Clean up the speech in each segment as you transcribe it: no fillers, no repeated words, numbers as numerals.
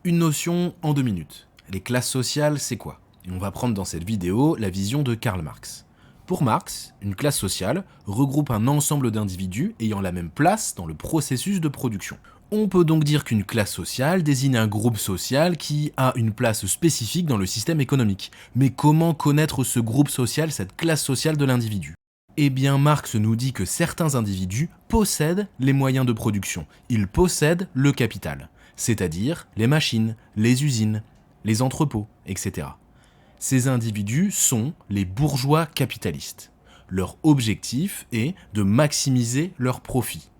Une notion en 2 minutes. Les classes sociales, c'est quoi? Et on va prendre dans cette vidéo la vision de Karl Marx. Pour Marx, une classe sociale regroupe un ensemble d'individus ayant la même place dans le processus de production. On peut donc dire qu'une classe sociale désigne un groupe social qui a une place spécifique dans le système économique. Mais comment connaître ce groupe social, cette classe sociale de l'individu? Eh bien, Marx nous dit que certains individus possèdent les moyens de production. Ils possèdent le capital, c'est-à-dire les machines, les usines, les entrepôts, etc. Ces individus sont les bourgeois capitalistes. Leur objectif est de maximiser leurs profits.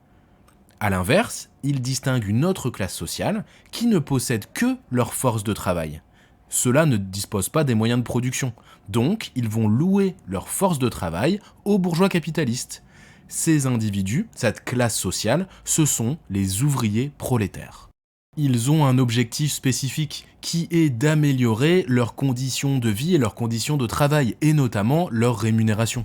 A l'inverse, ils distinguent une autre classe sociale qui ne possède que leur force de travail. Ceux-là ne disposent pas des moyens de production, donc ils vont louer leur force de travail aux bourgeois capitalistes. Ces individus, cette classe sociale, ce sont les ouvriers prolétaires. Ils ont un objectif spécifique qui est d'améliorer leurs conditions de vie et leurs conditions de travail, et notamment leur rémunération.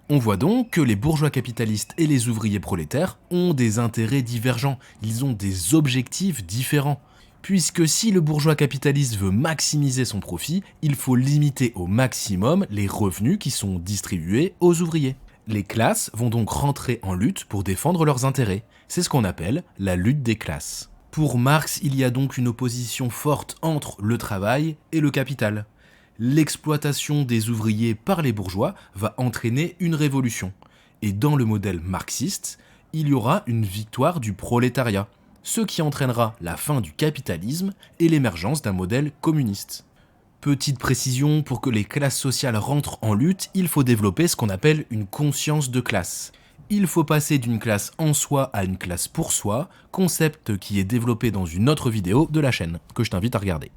On voit donc que les bourgeois capitalistes et les ouvriers prolétaires ont des intérêts divergents, ils ont des objectifs différents. Puisque si le bourgeois capitaliste veut maximiser son profit, il faut limiter au maximum les revenus qui sont distribués aux ouvriers. Les classes vont donc rentrer en lutte pour défendre leurs intérêts. C'est ce qu'on appelle la lutte des classes. Pour Marx, il y a donc une opposition forte entre le travail et le capital. L'exploitation des ouvriers par les bourgeois va entraîner une révolution. Et dans le modèle marxiste, il y aura une victoire du prolétariat, ce qui entraînera la fin du capitalisme et l'émergence d'un modèle communiste. Petite précision, pour que les classes sociales rentrent en lutte, il faut développer ce qu'on appelle une conscience de classe. Il faut passer d'une classe en soi à une classe pour soi, concept qui est développé dans une autre vidéo de la chaîne, que je t'invite à regarder.